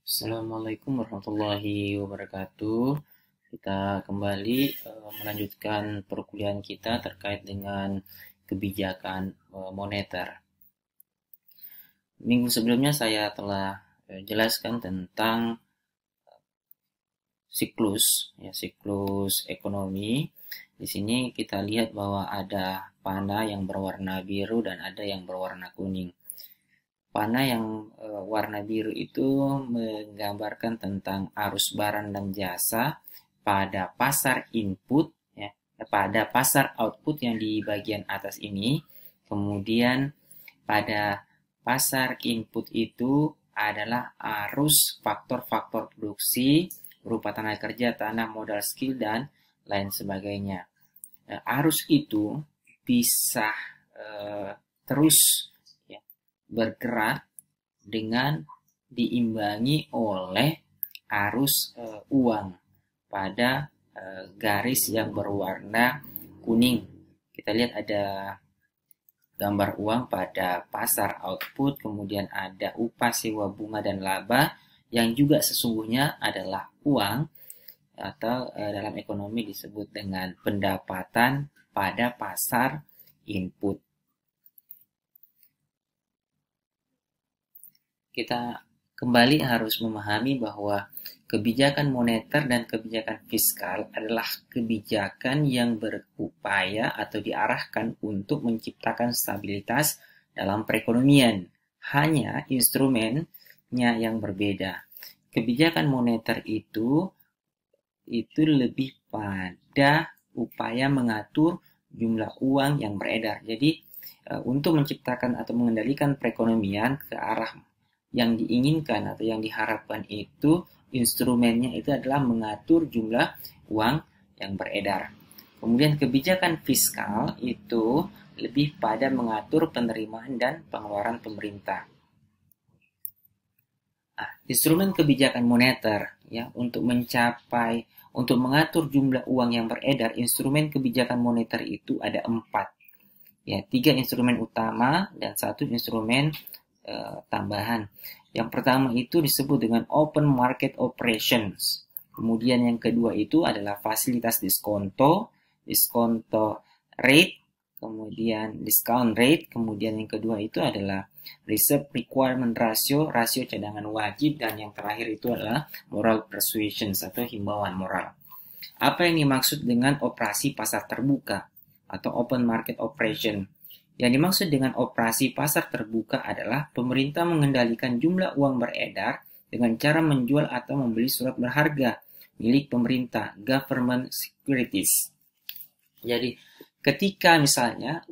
Assalamualaikum warahmatullahi wabarakatuh. Kita kembali melanjutkan perkuliahan kita terkait dengan kebijakan moneter. Minggu sebelumnya saya telah jelaskan tentang siklus ekonomi. Di sini kita lihat bahwa ada panah yang berwarna biru dan ada yang berwarna kuning. Panah yang warna biru itu menggambarkan tentang arus barang dan jasa pada pasar input, ya, pada pasar output yang di bagian atas ini. Kemudian pada pasar input itu adalah arus faktor-faktor produksi berupa tenaga kerja, tanah, modal, skill, dan lain sebagainya. Arus itu bisa terus bergerak dengan diimbangi oleh arus uang pada garis yang berwarna kuning. Kita lihat ada gambar uang pada pasar output, kemudian ada upah, sewa, bunga, dan laba yang juga sesungguhnya adalah uang atau dalam ekonomi disebut dengan pendapatan pada pasar input. Kita kembali harus memahami bahwa kebijakan moneter dan kebijakan fiskal adalah kebijakan yang berupaya atau diarahkan untuk menciptakan stabilitas dalam perekonomian. Hanya instrumennya yang berbeda. Kebijakan moneter itu lebih pada upaya mengatur jumlah uang yang beredar. Jadi untuk menciptakan atau mengendalikan perekonomian ke arah yang diinginkan atau yang diharapkan itu, instrumennya itu adalah mengatur jumlah uang yang beredar. Kemudian kebijakan fiskal itu lebih pada mengatur penerimaan dan pengeluaran pemerintah. Instrumen kebijakan moneter ya untuk mengatur jumlah uang yang beredar, instrumen kebijakan moneter itu ada 4. Ya, 3 instrumen utama dan 1 instrumen tambahan. Yang pertama itu disebut dengan open market operations. Kemudian yang kedua itu adalah fasilitas diskonto rate, kemudian discount rate, kemudian yang kedua itu adalah reserve requirement ratio, rasio cadangan wajib, dan yang terakhir itu adalah moral persuasions atau himbauan moral. Apa yang dimaksud dengan operasi pasar terbuka atau open market operation? Yang dimaksud dengan operasi pasar terbuka adalah pemerintah mengendalikan jumlah uang beredar dengan cara menjual atau membeli surat berharga milik pemerintah, government securities. Jadi, ketika misalnya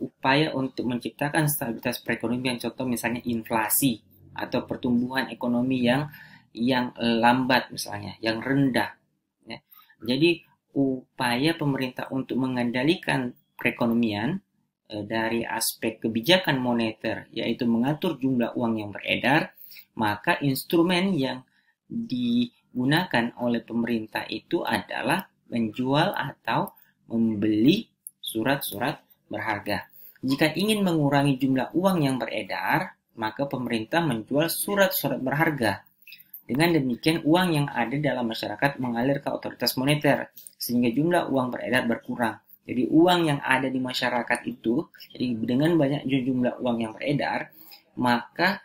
upaya untuk menciptakan stabilitas perekonomian, contoh misalnya inflasi atau pertumbuhan ekonomi yang lambat misalnya, yang rendah. Ya. Jadi, upaya pemerintah untuk mengendalikan perekonomian dari aspek kebijakan moneter, yaitu mengatur jumlah uang yang beredar, maka instrumen yang digunakan oleh pemerintah itu adalah menjual atau membeli surat-surat berharga. Jika ingin mengurangi jumlah uang yang beredar, maka pemerintah menjual surat-surat berharga. Dengan demikian, uang yang ada dalam masyarakat mengalir ke otoritas moneter, sehingga jumlah uang beredar berkurang. Jadi uang yang ada di masyarakat itu, jadi dengan banyak jumlah uang yang beredar, maka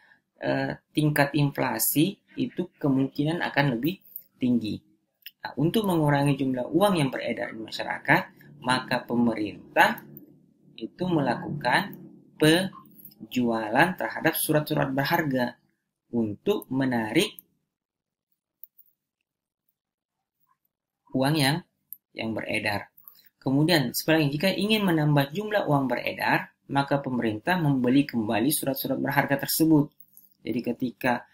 tingkat inflasi itu kemungkinan akan lebih tinggi. Nah, untuk mengurangi jumlah uang yang beredar di masyarakat, maka pemerintah itu melakukan penjualan terhadap surat-surat berharga untuk menarik uang yang beredar. Kemudian, sebaliknya, jika ingin menambah jumlah uang beredar, maka pemerintah membeli kembali surat-surat berharga tersebut. Jadi ketika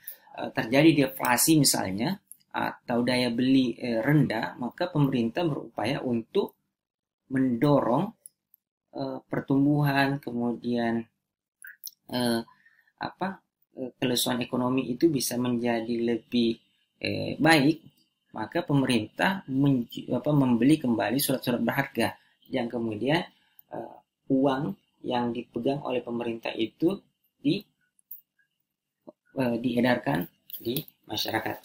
terjadi deflasi misalnya, atau daya beli rendah, maka pemerintah berupaya untuk mendorong pertumbuhan, kemudian kelesuan ekonomi itu bisa menjadi lebih baik, maka pemerintah membeli kembali surat-surat berharga yang kemudian uang yang dipegang oleh pemerintah itu diedarkan di masyarakat.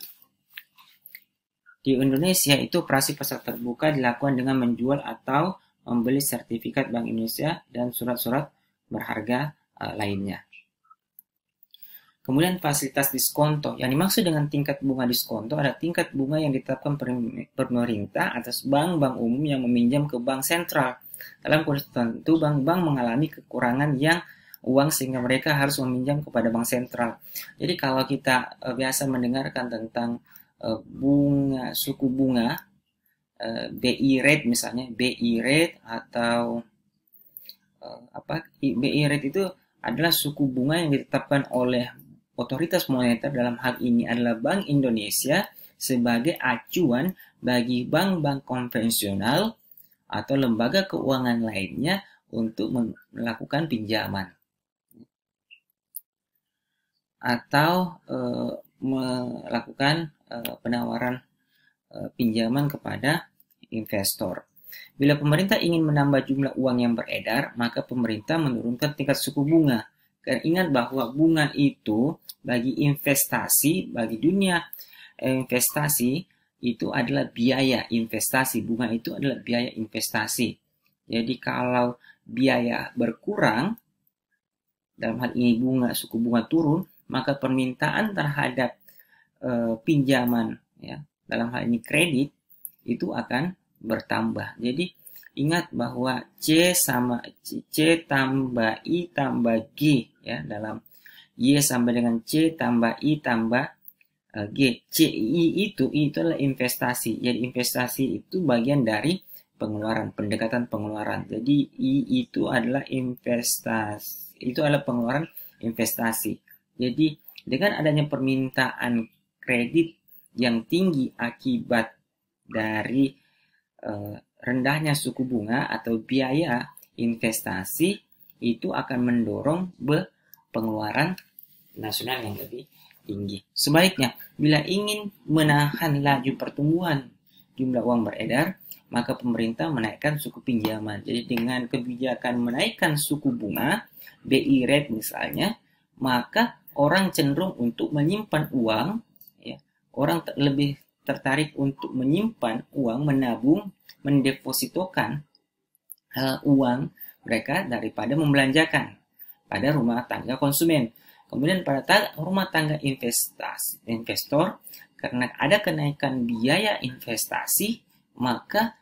Di Indonesia itu operasi pasar terbuka dilakukan dengan menjual atau membeli sertifikat Bank Indonesia dan surat-surat berharga lainnya. Kemudian fasilitas diskonto. Yang dimaksud dengan tingkat bunga diskonto adalah tingkat bunga yang ditetapkan pemerintah atas bank-bank umum yang meminjam ke bank sentral. Dalam kondisi tertentu, bank-bank mengalami kekurangan uang sehingga mereka harus meminjam kepada bank sentral. Jadi kalau kita biasa mendengarkan tentang suku bunga, BI rate misalnya, BI rate atau BI rate itu adalah suku bunga yang ditetapkan oleh otoritas moneter, dalam hal ini adalah Bank Indonesia, sebagai acuan bagi bank-bank konvensional atau lembaga keuangan lainnya untuk melakukan pinjaman atau melakukan penawaran pinjaman kepada investor. Bila pemerintah ingin menambah jumlah uang yang beredar, maka pemerintah menurunkan tingkat suku bunga. Dan ingat bahwa bunga itu bagi investasi, bagi dunia investasi, itu adalah biaya investasi. Bunga itu adalah biaya investasi. Jadi kalau biaya berkurang, dalam hal ini suku bunga turun, maka permintaan terhadap pinjaman, ya, dalam hal ini kredit, itu akan bertambah. Jadi ingat bahwa C tambah I tambah G, ya, dalam Y sama dengan C tambah I tambah G. I itu adalah investasi. Jadi investasi itu bagian dari pengeluaran, pendekatan pengeluaran. Jadi I itu adalah investasi, itu adalah pengeluaran investasi. Jadi dengan adanya permintaan kredit yang tinggi akibat dari rendahnya suku bunga atau biaya investasi, itu akan mendorong pengeluaran nasional yang lebih tinggi. Sebaliknya, bila ingin menahan laju pertumbuhan jumlah uang beredar, maka pemerintah menaikkan suku pinjaman. Jadi dengan kebijakan menaikkan suku bunga, BI rate misalnya, maka orang cenderung untuk menyimpan uang, ya. Orang lebih tertarik untuk menyimpan uang, menabung, mendepositokan uang mereka daripada membelanjakan pada rumah tangga konsumen. Kemudian pada rumah tangga investor, karena ada kenaikan biaya investasi, maka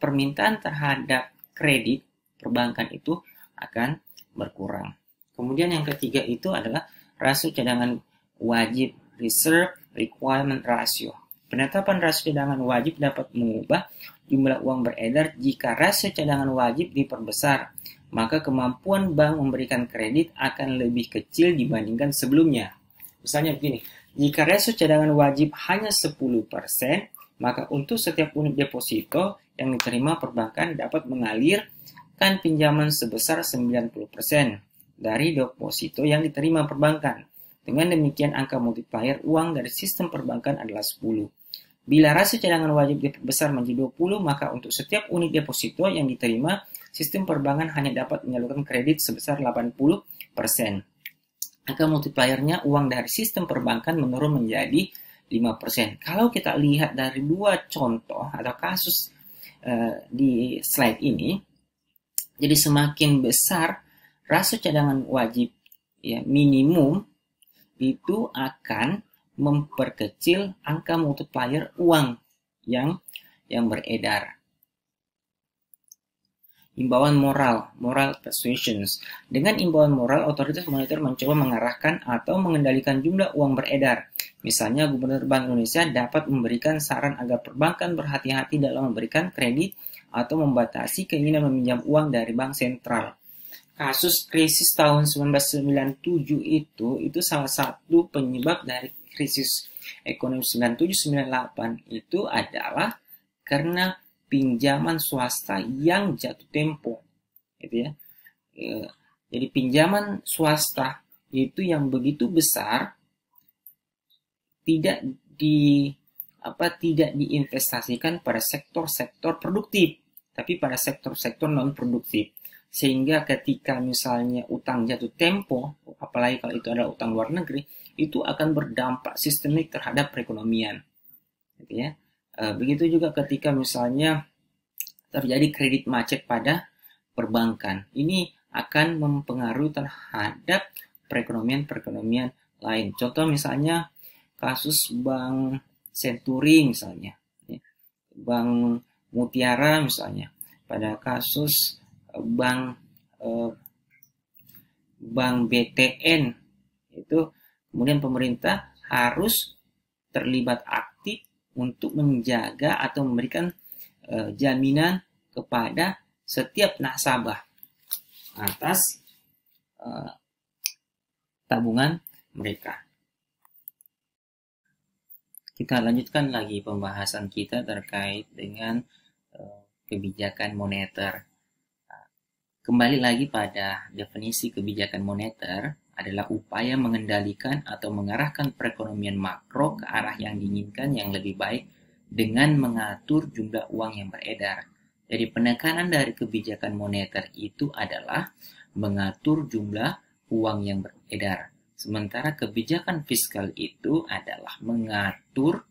permintaan terhadap kredit perbankan itu akan berkurang. Kemudian yang ketiga itu adalah rasio cadangan wajib, reserve requirement ratio. Penetapan rasio cadangan wajib dapat mengubah jumlah uang beredar. Jika rasio cadangan wajib diperbesar, maka kemampuan bank memberikan kredit akan lebih kecil dibandingkan sebelumnya. Misalnya begini, jika rasio cadangan wajib hanya 10%, maka untuk setiap unit deposito yang diterima perbankan dapat mengalirkan pinjaman sebesar 90% dari deposito yang diterima perbankan. Dengan demikian, angka multiplier uang dari sistem perbankan adalah 10. Bila rasio cadangan wajib diperbesar menjadi 20, maka untuk setiap unit deposito yang diterima, sistem perbankan hanya dapat menyalurkan kredit sebesar 80%. Angka multipliernya uang dari sistem perbankan menurun menjadi 5%. Kalau kita lihat dari dua contoh atau kasus di slide ini, jadi semakin besar rasio cadangan wajib, ya, minimum, itu akan memperkecil angka multiplier uang yang beredar. Imbauan moral persuasions. Dengan imbauan moral, otoritas moneter mencoba mengarahkan atau mengendalikan jumlah uang beredar. Misalnya, Gubernur Bank Indonesia dapat memberikan saran agar perbankan berhati-hati dalam memberikan kredit atau membatasi keinginan meminjam uang dari bank sentral. Kasus krisis tahun 1997 itu salah satu penyebab dari krisis ekonomi 97-98 itu adalah karena pinjaman swasta yang jatuh tempo, gitu ya. Jadi pinjaman swasta itu yang begitu besar tidak diinvestasikan pada sektor-sektor produktif, tapi pada sektor-sektor non produktif. Sehingga ketika misalnya utang jatuh tempo, apalagi kalau itu adalah utang luar negeri, itu akan berdampak sistemik terhadap perekonomian, gitu ya. Begitu juga ketika misalnya terjadi kredit macet pada perbankan, ini akan mempengaruhi terhadap perekonomian lain. Contoh misalnya kasus Bank Senturi misalnya, Bank Mutiara misalnya, pada kasus Bank BTN itu, kemudian pemerintah harus terlibat aktif untuk menjaga atau memberikan jaminan kepada setiap nasabah atas tabungan mereka. Kita lanjutkan lagi pembahasan kita terkait dengan kebijakan moneter. Kembali lagi pada definisi kebijakan moneter adalah upaya mengendalikan atau mengarahkan perekonomian makro ke arah yang diinginkan yang lebih baik dengan mengatur jumlah uang yang beredar. Jadi penekanan dari kebijakan moneter itu adalah mengatur jumlah uang yang beredar. Sementara kebijakan fiskal itu adalah mengatur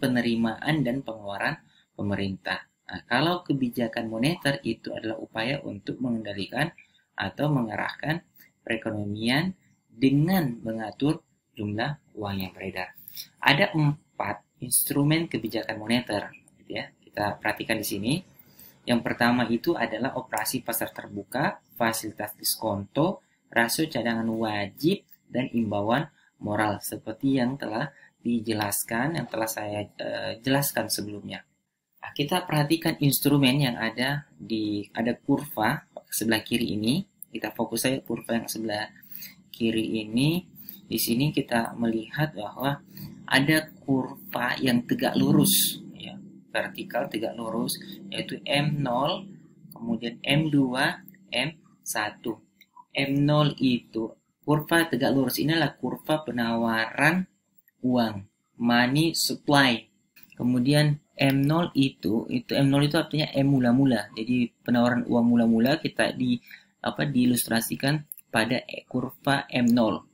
penerimaan dan pengeluaran pemerintah. Nah, kalau kebijakan moneter itu adalah upaya untuk mengendalikan atau mengarahkan perekonomian dengan mengatur jumlah uang yang beredar. Ada 4 instrumen kebijakan moneter, gitu ya. Kita perhatikan di sini. Yang pertama itu adalah operasi pasar terbuka, fasilitas diskonto, rasio cadangan wajib, dan imbauan moral seperti yang telah dijelaskan, yang telah saya jelaskan sebelumnya. Nah, kita perhatikan instrumen yang ada kurva sebelah kiri ini. Kita fokus saja kurva yang sebelah kiri ini. Di sini kita melihat bahwa ada kurva yang tegak lurus, ya, vertikal tegak lurus, yaitu M0, kemudian M2, M1. M0 itu kurva tegak lurus, ini adalah kurva penawaran uang, money supply. Kemudian M0 itu artinya M mula-mula. Jadi penawaran uang mula-mula kita diilustrasikan pada kurva M0.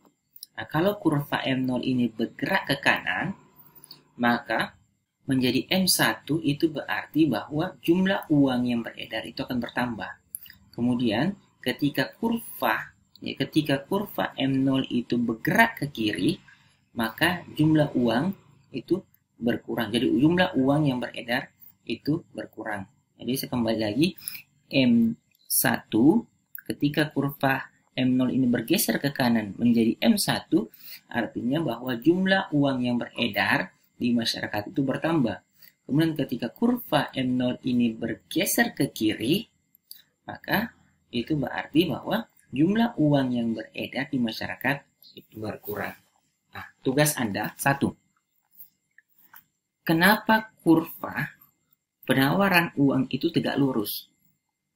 Nah, kalau kurva M0 ini bergerak ke kanan, maka menjadi M1 itu berarti bahwa jumlah uang yang beredar itu akan bertambah. Kemudian ketika kurva M0 itu bergerak ke kiri, maka jumlah uang itu berkurang. Jadi jumlah uang yang beredar itu berkurang. Jadi saya kembali lagi, M1 ketika kurva M0 ini bergeser ke kanan menjadi M1, artinya bahwa jumlah uang yang beredar di masyarakat itu bertambah. Kemudian ketika kurva M0 ini bergeser ke kiri, maka itu berarti bahwa jumlah uang yang beredar di masyarakat itu berkurang. Nah, tugas Anda, 1. Kenapa kurva penawaran uang itu tegak lurus?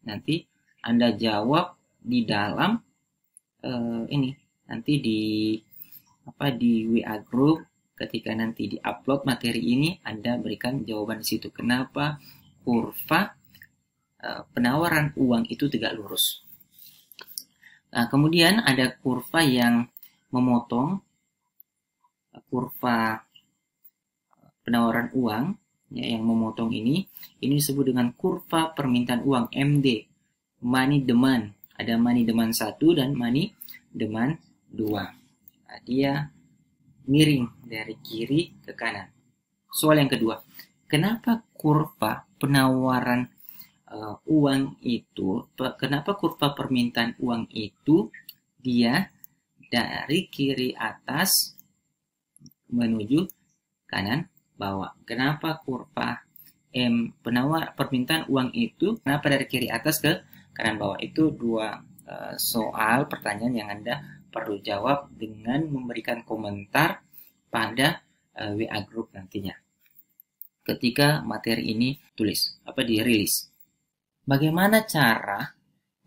Nanti Anda jawab di dalam nanti di WA group. Ketika nanti di-upload materi ini, Anda berikan jawaban di situ. Kenapa kurva penawaran uang itu tegak lurus? Nah, kemudian ada kurva yang memotong, kurva penawaran uang, ya, yang memotong ini disebut dengan kurva permintaan uang, MD, money demand. Ada money demand 1 dan money demand 2. Nah, dia miring dari kiri ke kanan. Soal yang kedua, kenapa kurva penawaran uang itu, kenapa kurva permintaan uang itu dia dari kiri atas menuju kanan bawah? Kenapa kurva permintaan uang itu kenapa dari kiri atas ke kanan bawah? Itu 2 soal pertanyaan yang Anda perlu jawab dengan memberikan komentar pada WA group nantinya ketika materi ini dirilis. Bagaimana cara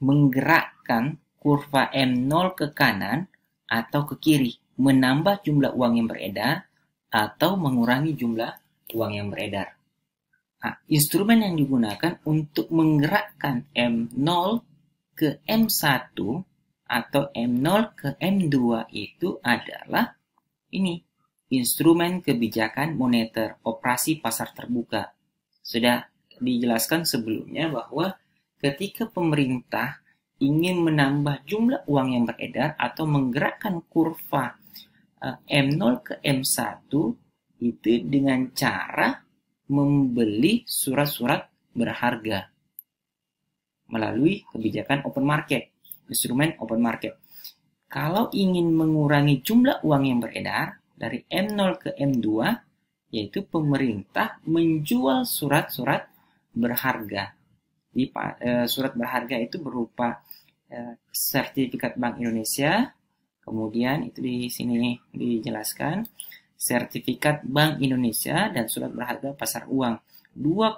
menggerakkan kurva M0 ke kanan atau ke kiri, menambah jumlah uang yang beredar atau mengurangi jumlah uang yang beredar? Nah, instrumen yang digunakan untuk menggerakkan M0 ke M1 atau M0 ke M2 itu adalah ini, instrumen kebijakan moneter, operasi pasar terbuka. Sudah dijelaskan sebelumnya bahwa ketika pemerintah ingin menambah jumlah uang yang beredar atau menggerakkan kurva M0 ke M1 itu dengan cara membeli surat-surat berharga melalui kebijakan open market, instrumen open market. Kalau ingin mengurangi jumlah uang yang beredar dari M0 ke M2, yaitu pemerintah menjual surat-surat berharga. Surat berharga itu berupa sertifikat Bank Indonesia, kemudian itu di sini dijelaskan sertifikat Bank Indonesia dan surat berharga pasar uang. Dua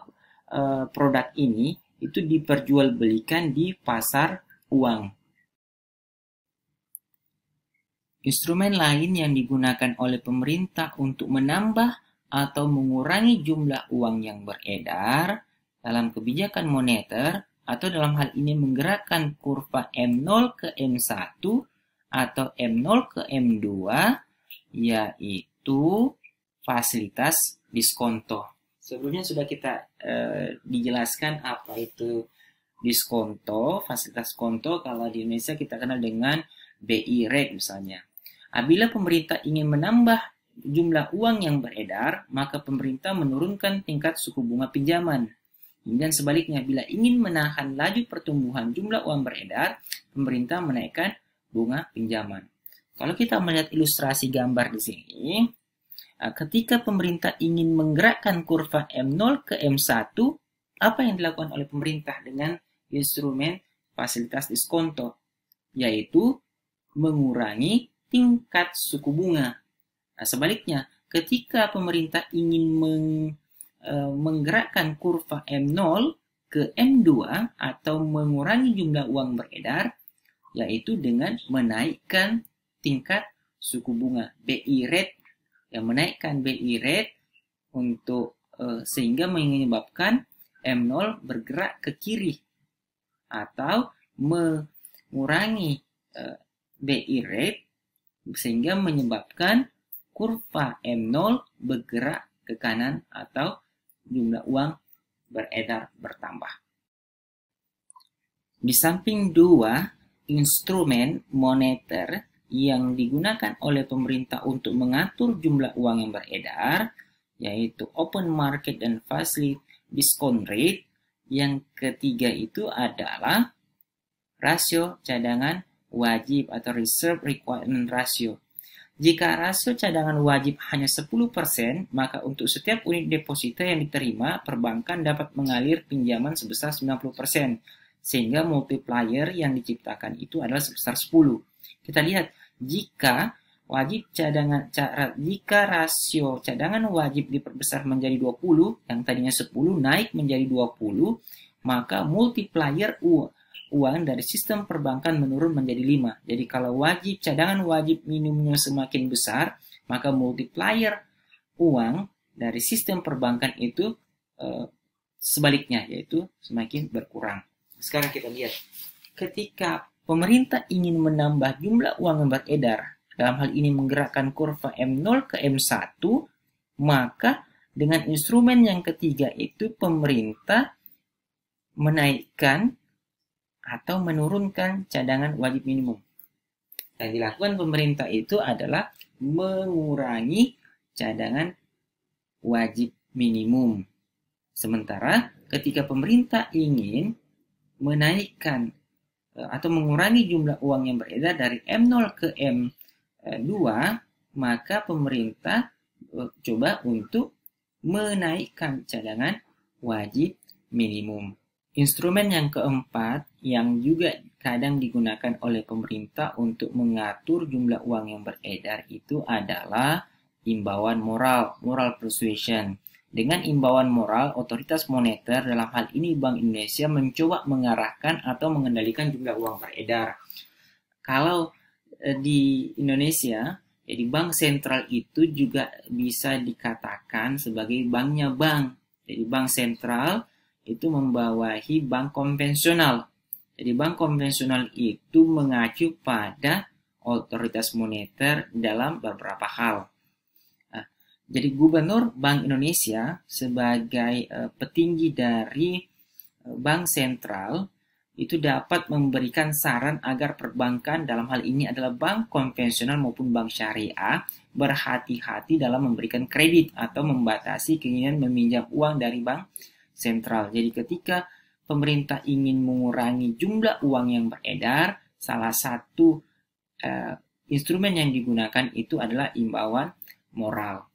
produk ini itu diperjualbelikan di pasar uang. Instrumen lain yang digunakan oleh pemerintah untuk menambah atau mengurangi jumlah uang yang beredar dalam kebijakan moneter atau dalam hal ini menggerakkan kurva M0 ke M1 atau M0 ke M2 yaitu fasilitas diskonto. Sebelumnya sudah kita dijelaskan apa itu diskonto, fasilitas konto. Kalau di Indonesia kita kenal dengan BI rate misalnya. Apabila pemerintah ingin menambah jumlah uang yang beredar, maka pemerintah menurunkan tingkat suku bunga pinjaman. Dan sebaliknya, bila ingin menahan laju pertumbuhan jumlah uang beredar, pemerintah menaikkan bunga pinjaman. Kalau kita melihat ilustrasi gambar di sini, ketika pemerintah ingin menggerakkan kurva M0 ke M1, apa yang dilakukan oleh pemerintah dengan instrumen fasilitas diskonto? Yaitu mengurangi tingkat suku bunga. Nah, sebaliknya, ketika pemerintah ingin menggerakkan kurva M0 ke M2 atau mengurangi jumlah uang beredar, yaitu dengan menaikkan tingkat suku bunga BI rate, yang menaikkan BI rate untuk sehingga menyebabkan M0 bergerak ke kiri atau mengurangi BI rate sehingga menyebabkan kurva M0 bergerak ke kanan atau jumlah uang beredar bertambah. Di samping dua instrumen moneter yang digunakan oleh pemerintah untuk mengatur jumlah uang yang beredar, yaitu open market dan facility discount rate, yang ketiga itu adalah rasio cadangan wajib atau reserve requirement ratio. Jika rasio cadangan wajib hanya 10%, maka untuk setiap unit deposito yang diterima, perbankan dapat mengalir pinjaman sebesar 90%, sehingga multiplier yang diciptakan itu adalah sebesar 10. Kita lihat, jika rasio cadangan wajib diperbesar menjadi 20, yang tadinya 10 naik menjadi 20, maka multiplier uang dari sistem perbankan menurun menjadi 5. Jadi kalau cadangan wajib minimumnya semakin besar, maka multiplier uang dari sistem perbankan itu sebaliknya, yaitu semakin berkurang. Sekarang kita lihat, ketika pemerintah ingin menambah jumlah uang yang beredar, dalam hal ini menggerakkan kurva M0 ke M1, maka dengan instrumen yang ketiga itu pemerintah menaikkan atau menurunkan cadangan wajib minimum. Yang dilakukan pemerintah itu adalah mengurangi cadangan wajib minimum. Sementara ketika pemerintah ingin menaikkan atau mengurangi jumlah uang yang beredar dari M0 ke M2, maka pemerintah coba untuk menaikkan cadangan wajib minimum. Instrumen yang keempat yang juga kadang digunakan oleh pemerintah untuk mengatur jumlah uang yang beredar itu adalah imbauan moral persuasion. Dengan imbauan moral, otoritas moneter, dalam hal ini Bank Indonesia, mencoba mengarahkan atau mengendalikan jumlah uang beredar. Kalau di Indonesia, jadi bank sentral itu juga bisa dikatakan sebagai banknya bank. Jadi bank sentral itu membawahi bank konvensional. Jadi bank konvensional itu mengacu pada otoritas moneter dalam beberapa hal. Nah, jadi Gubernur Bank Indonesia sebagai petinggi dari Bank Sentral itu dapat memberikan saran agar perbankan dalam hal ini adalah bank konvensional maupun bank syariah berhati-hati dalam memberikan kredit atau membatasi keinginan meminjam uang dari bank sentral. Jadi ketika pemerintah ingin mengurangi jumlah uang yang beredar, salah satu instrumen yang digunakan itu adalah imbauan moral.